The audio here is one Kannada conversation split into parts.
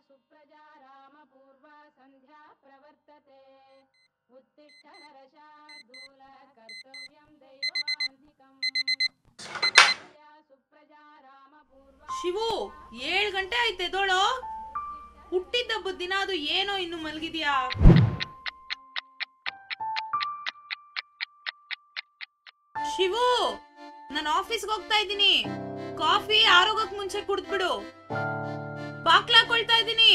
सुप्रजा रामपूर्वा संध्या प्रवर्तते उत्तिष्ठ नरशार्दूल कर्तव्यं दैवमान्धिकम् सुप्रजा रामपूर्वा ಶಿವು 7 ಗಂಟೆ ಆಯ್ತೆ ದೋಳೋ ಹುಟ್ಟಿದ್ದಬ್ಬದ ದಿನ ಅದು ಏನೋ ಇನ್ನು ಮಲಗಿದ್ಯಾ ಶಿವು ನಾನು ಆಫೀಸ್ಗೆ ಹೋಗ್ತಾ ಇದ್ದೀನಿ ಕಾಫಿ ಆರೋಗಕ್ಕೆ ಮುಂಚೆ ಕುಡಿದ್ಬಿಡು ಬಾಕ್ಲಾಕೊಳ್ತಾ ಇದ್ದೀನಿ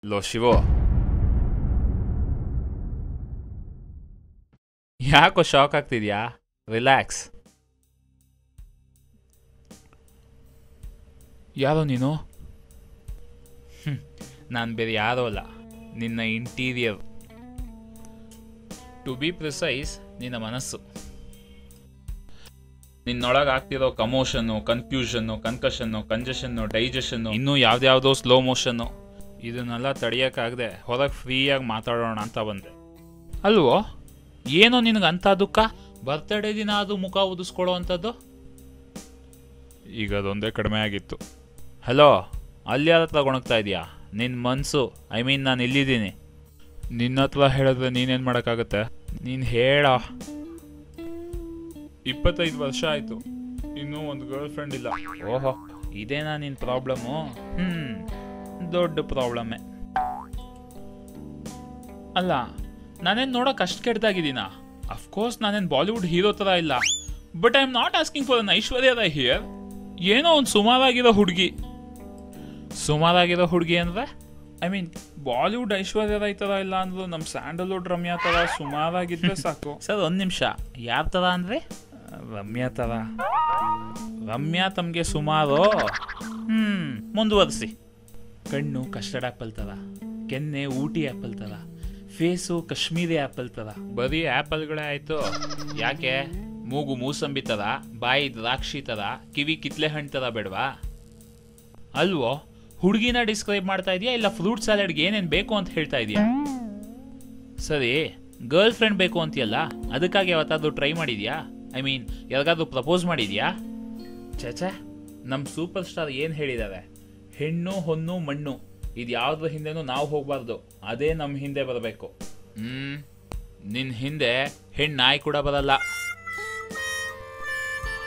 ಲೋ ಶಿವು, ಯಾಕೋ ಶಾಕ್ ಆಗ್ತಿದ್ಯಾ? ರಿಲ್ಯಾಕ್ಸ್. ಯಾರೋ ನೀನು? ನಾನು ಬೇರೆ ಯಾರೋ ಅಲ್ಲ, ನಿನ್ನ ಇಂಟೀರಿಯರ್, ಟು ಬಿ ಪ್ರಿಸೈಸ್ ನಿನ್ನ ಮನಸ್ಸು. ನಿನ್ನೊಳಗೆ ಆಗ್ತಿರೋ ಕಮೋಷನ್ನು, ಕನ್ಫ್ಯೂಷನ್ನು, ಕನ್ಕಷನ್ನು, ಕಂಜೆಷನ್ನು, ಡೈಜೆಷನ್ನು, ಇನ್ನೂ ಯಾವ್ದ್ಯಾವುದೋ ಸ್ಲೋ ಮೋಷನ್ನು, ಇದನ್ನೆಲ್ಲ ತಡೆಯೋಕ್ಕಾಗದೆ ಹೊರಗೆ ಫ್ರೀಯಾಗಿ ಮಾತಾಡೋಣ ಅಂತ ಬಂದೆ. ಅಲ್ವೋ, ಏನೋ ನಿನಗೆ ಅಂಥ ದುಃಖ? ಬರ್ತಡೇ ದಿನ ಅದು ಮುಖ ಉದಿಸ್ಕೊಳ್ಳೋ ಅಂಥದ್ದು. ಈಗ ಅದೊಂದೇ ಕಡಿಮೆ ಆಗಿತ್ತು. ಹಲೋ, ಅಲ್ಲಿ ಯಾರ ಹತ್ರ ಗೊಣಗ್ತಾ ಇದೆಯಾ? ನಿನ್ನ ಮನಸ್ಸು, ಐ ಮೀನ್ ನಾನು ಇಲ್ಲಿದ್ದೀನಿ. ನಿನ್ನ ಹತ್ರ ಹೇಳಿದ್ರೆ ನೀನೇನು ಮಾಡೋಕ್ಕಾಗತ್ತೆ? ನೀನು ಹೇಳ. 25 ವರ್ಷ ಆಯಿತು, ಇನ್ನೂ ಒಂದು ಗರ್ಲ್ ಫ್ರೆಂಡ್ ಇಲ್ಲ. ಓಹೋ, ಇದೇನಾ ನಿನ್ನ ಪ್ರಾಬ್ಲಮ್ಮು? ದೊಡ್ಡ ಪ್ರಾಬ್ಲಮ್ಮೆ. ಅಲ್ಲ, ನಾನೇನು ನೋಡೋಕೆ ಅಷ್ಟು ಕೆಟ್ಟದಾಗಿದ್ದೀನ? ಅಫ್ಕೋರ್ಸ್ ನಾನೇನು ಬಾಲಿವುಡ್ ಹೀರೋ ಥರ ಇಲ್ಲ, but I am not asking for an Aishwarya Rai here. ಏನೋ ಒಂದು ಸುಮಾರಾಗಿರೋ ಹುಡುಗಿ. ಸುಮಾರಾಗಿರೋ ಹುಡುಗಿ ಅಂದರೆ I mean Bollywood Aishwarya Rai ಥರ ಇಲ್ಲ ಅಂದ್ರು ನಮ್ಮ ಸ್ಯಾಂಡಲ್ವುಡ್ ರಮ್ಯಾ ಥರ ಸುಮಾರಾಗಿದ್ದರೆ ಸಾಕು. ಸರ್, ಒಂದು ನಿಮಿಷ, ಯಾವ ಥರ ಅಂದರೆ? ರಮ್ಯಾ ಥರ. ರಮ್ಯಾ ತಮಗೆ ಸುಮಾರು. ಮುಂದುವರಿಸಿ. ಕಣ್ಣು ಕಸ್ಟರ್ಡ್ ಆ್ಯಪಲ್ ಥರ, ಕೆನ್ನೆ ಊಟಿ ಆ್ಯಪಲ್ ಥರ, ಫೇಸು ಕಾಶ್ಮೀರಿ ಆ್ಯಪಲ್ ಥರ. ಬರೀ ಆ್ಯಪಲ್ಗಳೇ ಆಯಿತು, ಯಾಕೆ? ಮೂಗು ಮೂಸಂಬಿ ಥರ, ಬಾಯಿ ದ್ರಾಕ್ಷಿ ಥರ, ಕಿವಿ ಕಿತ್ಲೆ ಹಣ್ಣು ಥರ ಬೇಡವಾ? ಅಲ್ವೋ, ಹುಡುಗಿನ ಡಿಸ್ಕ್ರೈಬ್ ಮಾಡ್ತಾ ಇದೆಯಾ ಇಲ್ಲ ಫ್ರೂಟ್ ಸ್ಯಾಲಡ್ಗೆ ಏನೇನು ಬೇಕು ಅಂತ ಹೇಳ್ತಾ ಇದೆಯಾ? ಸರಿ, ಗರ್ಲ್ ಫ್ರೆಂಡ್ ಬೇಕು ಅಂತೀಯಲ್ಲ, ಅದಕ್ಕಾಗಿ ಯಾವತ್ತಾದ್ರೂ ಟ್ರೈ ಮಾಡಿದ್ಯಾ? ಐ ಮೀನ್ ಯಾರಿಗಾದ್ರೂ ಪ್ರಪೋಸ್ ಮಾಡಿದ್ಯಾ? ಛೇ, ನಮ್ಮ ಸೂಪರ್ ಸ್ಟಾರ್ ಏನು ಹೇಳಿದ್ದಾರೆ? ಹೆಣ್ಣು ಹೊನ್ನು ಮಣ್ಣು, ಇದು ಯಾವುದ್ರ ಹಿಂದೆನೂ ನಾವು ಹೋಗಬಾರ್ದು, ಅದೇ ನಮ್ಮ ಹಿಂದೆ ಬರಬೇಕು. ನಿನ್ನ ಹಿಂದೆ ಹೆಣ್ಣು ನಾಯಿ ಕೂಡ ಬರಲ್ಲ.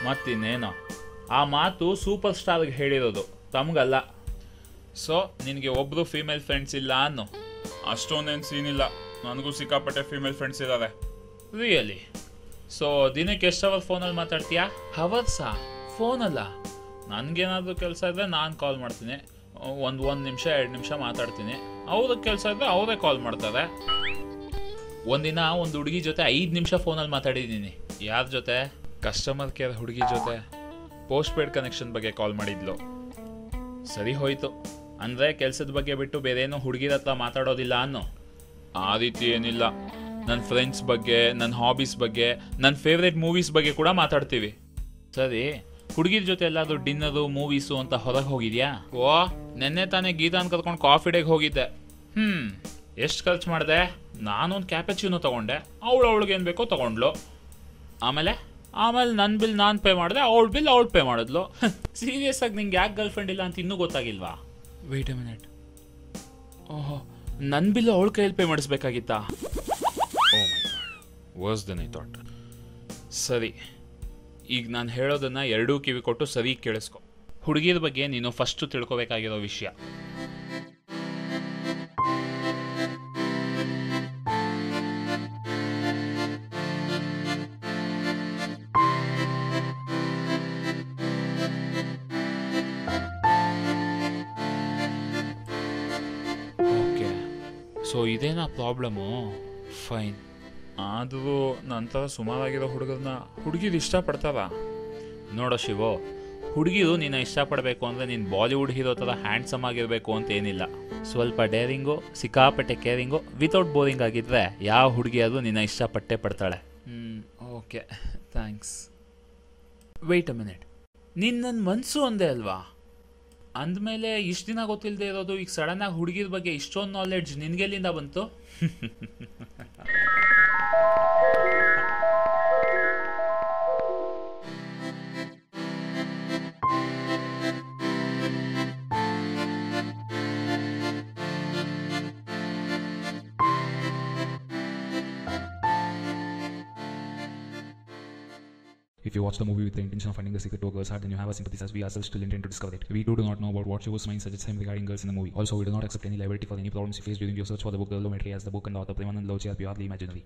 ಮತ್ತಿನ್ನೇನೋ, ಆ ಮಾತು ಸೂಪರ್ ಸ್ಟಾರ್ಗೆ ಹೇಳಿರೋದು, ತಮಗಲ್ಲ. ಸೊ ನಿನಗೆ ಒಬ್ಬರು ಫೀಮೇಲ್ ಫ್ರೆಂಡ್ಸ್ ಇಲ್ಲ ಅನ್ನೋ? ಅಷ್ಟೊಂದೇನು ಸೀನ್ ಇಲ್ಲ, ನನಗೂ ಸಿಕ್ಕಾಪಟ್ಟೆ ಫೀಮೇಲ್ ಫ್ರೆಂಡ್ಸ್ ಇದ್ದಾರೆ. ರಿಯಲಿ? ಸೊ ದಿನಕ್ಕೆ ಎಷ್ಟು ಅವರ್ ಫೋನಲ್ಲಿ ಮಾತಾಡ್ತೀಯಾ? ಹವರ್ಸಾ? ಫೋನಲ್ಲ? ನನಗೇನಾದರೂ ಕೆಲಸ ಇದ್ದರೆ ನಾನು ಕಾಲ್ ಮಾಡ್ತೀನಿ, ಒಂದು ನಿಮಿಷ 2 ನಿಮಿಷ ಮಾತಾಡ್ತೀನಿ. ಅವ್ರಿಗೆ ಕೆಲಸ ಇದ್ದರೆ ಅವರೇ ಕಾಲ್ ಮಾಡ್ತಾರೆ. ಒಂದಿನ ಒಂದು ಹುಡುಗಿ ಜೊತೆ 5 ನಿಮಿಷ ಫೋನಲ್ಲಿ ಮಾತಾಡಿದ್ದೀನಿ. ಯಾರ ಜೊತೆ? ಕಸ್ಟಮರ್ ಕೇರ್ ಹುಡುಗಿ ಜೊತೆ. ಪೋಸ್ಟ್ ಪೇಡ್ ಕನೆಕ್ಷನ್ ಬಗ್ಗೆ ಕಾಲ್ ಮಾಡಿದ್ಲು. ಸರಿ ಹೋಯ್ತು, ಅಂದರೆ ಕೆಲಸದ ಬಗ್ಗೆ ಬಿಟ್ಟು ಬೇರೇನೋ ಹುಡುಗಿರ ಹತ್ರ ಮಾತಾಡೋದಿಲ್ಲ ಅನ್ನೋ? ಆ ರೀತಿ ಏನಿಲ್ಲ, ನನ್ನ ಫ್ರೆಂಡ್ಸ್ ಬಗ್ಗೆ, ನನ್ನ ಹಾಬೀಸ್ ಬಗ್ಗೆ, ನನ್ನ ಫೇವ್ರೇಟ್ ಮೂವೀಸ್ ಬಗ್ಗೆ ಕೂಡ ಮಾತಾಡ್ತೀವಿ. ಸರಿ, ಹುಡುಗಿರ ಜೊತೆ ಎಲ್ಲಾದರೂ ಡಿನ್ನರು, ಮೂವೀಸು ಅಂತ ಹೊರಗೆ ಹೋಗಿದ್ಯಾ? ಓ, ನೆನ್ನೆ ತಾನೇ ಗೀತಾನ್ ಕರ್ಕೊಂಡು ಕಾಫಿ ಡೇಗೆ ಹೋಗಿದ್ದೆ. ಎಷ್ಟು ಖರ್ಚು ಮಾಡಿದೆ? ನಾನೊಂದು ಕ್ಯಾಪೆಚಿನೋ ತೊಗೊಂಡೆ, ಅವಳಿಗೇನು ಬೇಕೋ ತೊಗೊಂಡ್ಲು. ಆಮೇಲೆ ನನ್ನ ಬಿಲ್ ನಾನು ಪೇ ಮಾಡಿದೆ, ಅವಳ ಬಿಲ್ ಅವಳು ಪೇ ಮಾಡಿದ್ಲು. ಸೀರಿಯಸ್ ಆಗಿ ನಿಂಗೆ ಯಾಕೆ ಗರ್ಲ್ ಫ್ರೆಂಡ್ ಇಲ್ಲ ಅಂತ ಇನ್ನೂ ಗೊತ್ತಾಗಿಲ್ವಾ? ವೇಟ್ ಅ ಮಿನಿಟ್, ಓಹೋ ನನ್ನ ಬಿಲ್ ಅವಳ ಕೈಯಲ್ಲಿ ಪೇ ಮಾಡಿಸ್ಬೇಕಾಗಿತ್ತಾ? Oh my God, worse than I thought. ಸರಿ, ಈಗ ನಾನು ಹೇಳೋದನ್ನು ಎರಡೂ ಕಿವಿ ಕೊಟ್ಟು ಸರಿ ಕೇಳಿಸ್ಕೊ. ಹುಡುಗಿರ ಬಗ್ಗೆ ನೀನು ಫಸ್ಟು ತಿಳ್ಕೊಬೇಕಾಗಿರೋ ವಿಷಯ, ಓಕೆ ಸೊ ಇದೇನಾ ಪ್ರಾಬ್ಲಮ್ಮು? ಫೈನ್. ಆದರೂ ನಂತರ ಸುಮಾರಾಗಿರೋ ಹುಡುಗರನ್ನ ಹುಡುಗಿರು ಇಷ್ಟಪಡ್ತಾರ? ನೋಡೋ ಶಿವು, ಹುಡುಗಿರು ನಿನ್ನ ಇಷ್ಟಪಡಬೇಕು ಅಂದರೆ ನೀನು ಬಾಲಿವುಡ್ ಹೀರೋ ಥರ ಹ್ಯಾಂಡ್ಸಮ್ ಆಗಿರಬೇಕು ಅಂತ ಏನಿಲ್ಲ. ಸ್ವಲ್ಪ ಡೇರಿಂಗು, ಸಿಕ್ಕಾಪಟ್ಟೆ ಕೇರಿಂಗು, ವಿತೌಟ್ ಬೋರಿಂಗ್ ಆಗಿದ್ದರೆ ಯಾವ ಹುಡುಗಿಯಾದರೂ ನಿನ್ನ ಇಷ್ಟಪಟ್ಟೆ ಪಡ್ತಾಳೆ. Okay thanks. Wait a minute, ನೀನು ನನ್ನ ಮನಸ್ಸು ಒಂದೇ ಅಲ್ವಾ? ಅಂದಮೇಲೆ ಇಷ್ಟು ದಿನ ಗೊತ್ತಿಲ್ಲದೆ ಇರೋದು ಈಗ ಸಡನ್ನಾಗಿ ಹುಡುಗಿರ ಬಗ್ಗೆ ಇಷ್ಟೊಂದು ನಾಲೆಡ್ಜ್ ನಿನಗೆಲ್ಲಿಂದ ಬಂತು? If you watch the movie with the intention of finding the secret to a girl's heart, then you have a sympathy as we ourselves still intend to discover it. We do not know about what Shivu's mind suggests him regarding girls in the movie. Also, we do not accept any liability for any problems you face during your search for the book. The Geometry as the book and the author Premanand Lochi are purely imaginary.